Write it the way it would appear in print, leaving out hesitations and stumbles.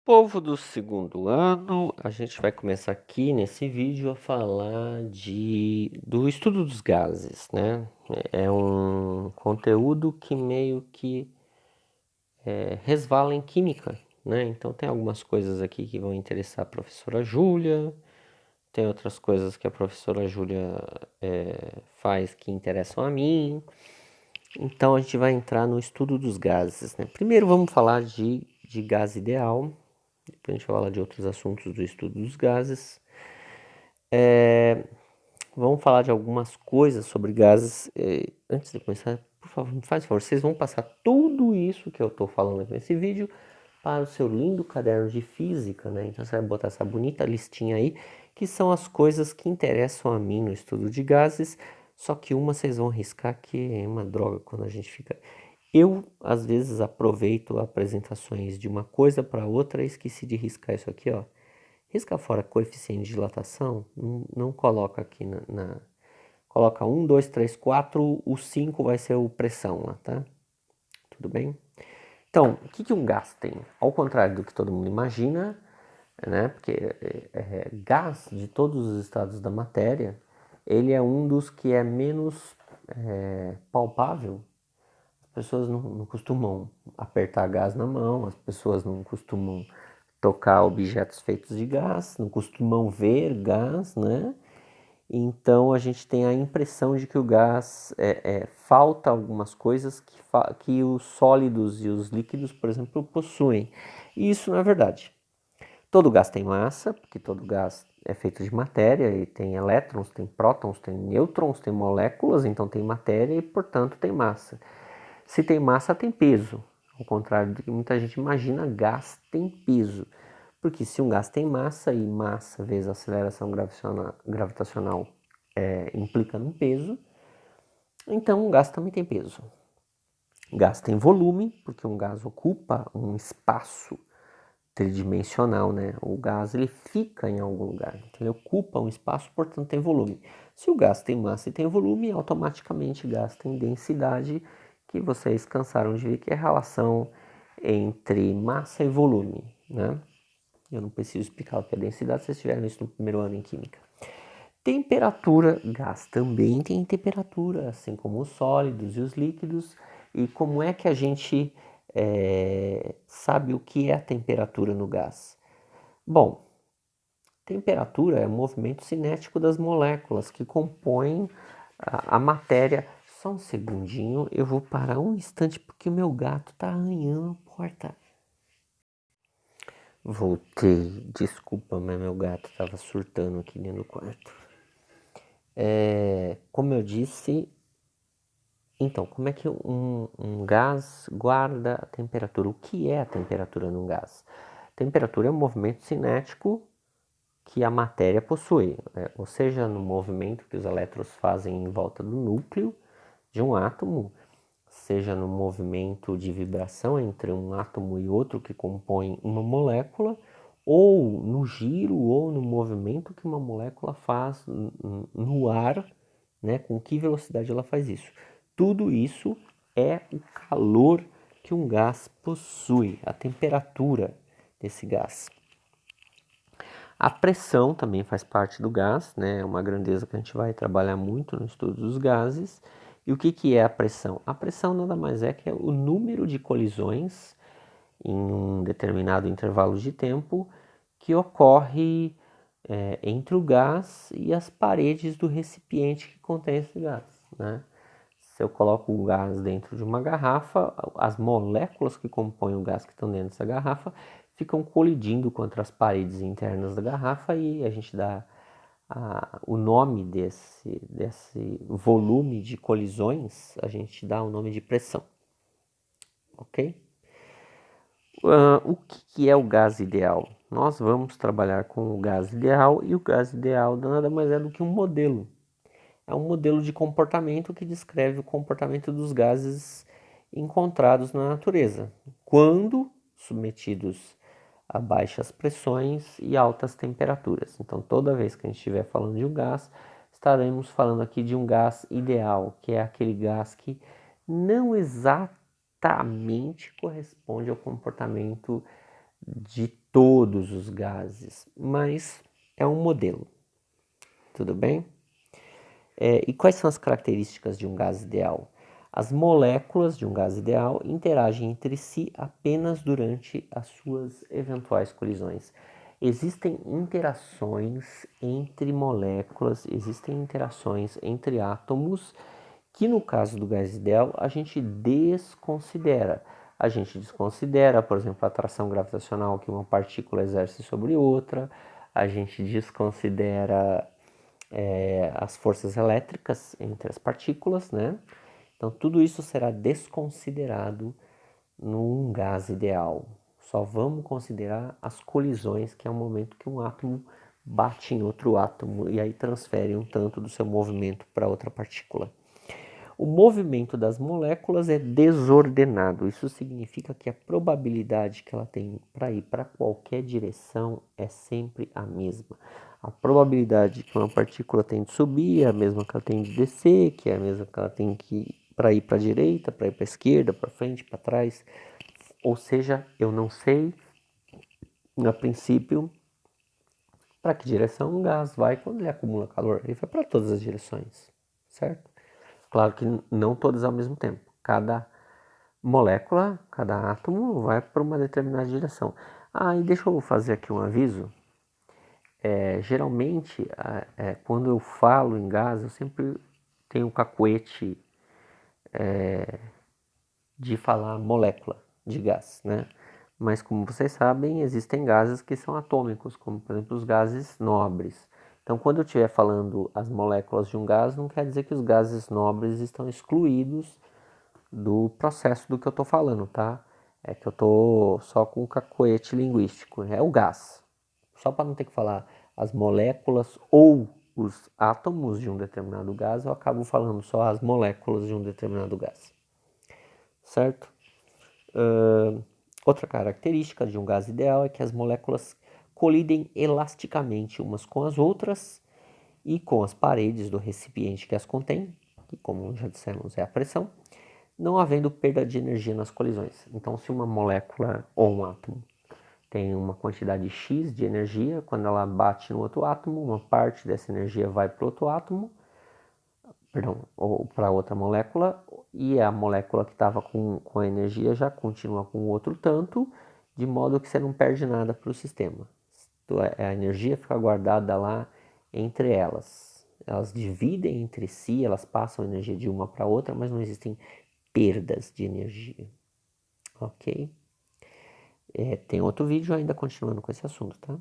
Povo do segundo ano, a gente vai começar aqui nesse vídeo a falar do estudo dos gases, né? É um conteúdo que meio que resvala em química, né? Então tem algumas coisas aqui que vão interessar a professora Júlia, tem outras coisas que a professora Júlia faz que interessam a mim. Então a gente vai entrar no estudo dos gases, né? Primeiro vamos falar de gás ideal. Depois a gente vai falar de outros assuntos do estudo dos gases. Vamos falar de algumas coisas sobre gases. Antes de começar, por favor, me faz favor, vocês vão passar tudo isso que eu estou falando aqui nesse vídeo para o seu lindo caderno de física, né? Então você vai botar essa bonita listinha aí, que são as coisas que interessam a mim no estudo de gases, só que uma vocês vão riscar que é uma droga quando a gente fica... Eu, às vezes, aproveito apresentações de uma coisa para outra e esqueci de riscar isso aqui, ó. Risca fora coeficiente de dilatação, não coloca aqui Coloca 1, 2, 3, 4, o 5 vai ser o pressão lá, tá? Tudo bem? Então, o que um gás tem? Ao contrário do que todo mundo imagina, né? Porque gás, de todos os estados da matéria, ele é um dos que é menos palpável. As pessoas não costumam apertar gás na mão, as pessoas não costumam tocar objetos feitos de gás, não costumam ver gás, né? Então a gente tem a impressão de que o gás falta algumas coisas que os sólidos e os líquidos, por exemplo, possuem. E isso não é verdade. Todo gás tem massa, porque todo gás é feito de matéria e tem elétrons, tem prótons, tem nêutrons, tem moléculas, então tem matéria e, portanto, tem massa. Se tem massa, tem peso. Ao contrário do que muita gente imagina, gás tem peso. Porque se um gás tem massa e massa vezes aceleração gravitacional implica num peso, então um gás também tem peso. Gás tem volume, porque um gás ocupa um espaço tridimensional, né? O gás ele fica em algum lugar, então ele ocupa um espaço, portanto tem volume. Se o gás tem massa e tem volume, automaticamente o gás tem densidade, que vocês cansaram de ver que é a relação entre massa e volume, né? Eu não preciso explicar o que é densidade, vocês tiveram isso no primeiro ano em química. Temperatura, gás também tem temperatura, assim como os sólidos e os líquidos. E como é que a gente sabe o que é a temperatura no gás? Bom, temperatura é o movimento cinético das moléculas que compõem a matéria. Só um segundinho, eu vou parar um instante porque o meu gato está arranhando a porta. Voltei, desculpa, mas meu gato estava surtando aqui dentro do quarto. Como eu disse, então, como é que um gás guarda a temperatura? O que é a temperatura num gás? Temperatura é um movimento cinético que a matéria possui, ou seja, no movimento que os elétrons fazem em volta do núcleo de um átomo, seja no movimento de vibração entre um átomo e outro que compõe uma molécula, ou no giro ou no movimento que uma molécula faz no ar, né? Com que velocidade ela faz isso. Tudo isso é o calor que um gás possui, a temperatura desse gás. A pressão também faz parte do gás, né? É uma grandeza que a gente vai trabalhar muito no estudo dos gases. E o que é a pressão? A pressão nada mais é que é o número de colisões em um determinado intervalo de tempo que ocorre entre o gás e as paredes do recipiente que contém esse gás, né? Se eu coloco o gás dentro de uma garrafa, as moléculas que compõem o gás que estão dentro dessa garrafa ficam colidindo contra as paredes internas da garrafa e a gente dá o nome desse volume de colisões, a gente dá o nome de pressão, ok? O que é o gás ideal? Nós vamos trabalhar com o gás ideal e o gás ideal nada mais é do que um modelo. É um modelo de comportamento que descreve o comportamento dos gases encontrados na natureza, quando submetidos a baixas pressões e altas temperaturas. Então, toda vez que a gente estiver falando de um gás, estaremos falando aqui de um gás ideal, que é aquele gás que não exatamente corresponde ao comportamento de todos os gases, mas é um modelo, tudo bem? E quais são as características de um gás ideal? As moléculas de um gás ideal interagem entre si apenas durante as suas eventuais colisões. Existem interações entre moléculas, existem interações entre átomos que no caso do gás ideal a gente desconsidera. A gente desconsidera, por exemplo, a atração gravitacional que uma partícula exerce sobre outra, a gente desconsidera as forças elétricas entre as partículas, né? Então tudo isso será desconsiderado num gás ideal. Só vamos considerar as colisões, que é o momento que um átomo bate em outro átomo e aí transfere um tanto do seu movimento para outra partícula. O movimento das moléculas é desordenado. Isso significa que a probabilidade que ela tem para ir para qualquer direção é sempre a mesma. A probabilidade que uma partícula tem de subir é a mesma que ela tem de descer, que é a mesma que ela tem que para ir para a direita, para ir para a esquerda, para frente, para trás. Ou seja, eu não sei, a princípio, para que direção um gás vai quando ele acumula calor. Ele vai para todas as direções, certo? Claro que não todas ao mesmo tempo. Cada molécula, cada átomo vai para uma determinada direção. E deixa eu fazer aqui um aviso. Geralmente, quando eu falo em gás, eu sempre tenho um cacuete de falar molécula de gás, né? Mas como vocês sabem, existem gases que são atômicos, como por exemplo os gases nobres. Então, quando eu estiver falando as moléculas de um gás, não quer dizer que os gases nobres estão excluídos do processo do que eu estou falando, tá? É que eu estou só com o cacoete linguístico. É o gás. Só para não ter que falar as moléculas ou os átomos de um determinado gás, eu acabo falando só as moléculas de um determinado gás. Certo? Outra característica de um gás ideal é que as moléculas colidem elasticamente umas com as outras e com as paredes do recipiente que as contém, que como já dissemos é a pressão, não havendo perda de energia nas colisões. Então, se uma molécula ou um átomo tem uma quantidade X de energia, quando ela bate no outro átomo, uma parte dessa energia vai para o outro átomo, perdão, ou para outra molécula, e a molécula que estava com a energia já continua com o outro tanto, de modo que você não perde nada para o sistema. A energia fica guardada lá entre elas. Elas dividem entre si, elas passam energia de uma para outra, mas não existem perdas de energia. Ok? Tem outro vídeo ainda continuando com esse assunto, tá?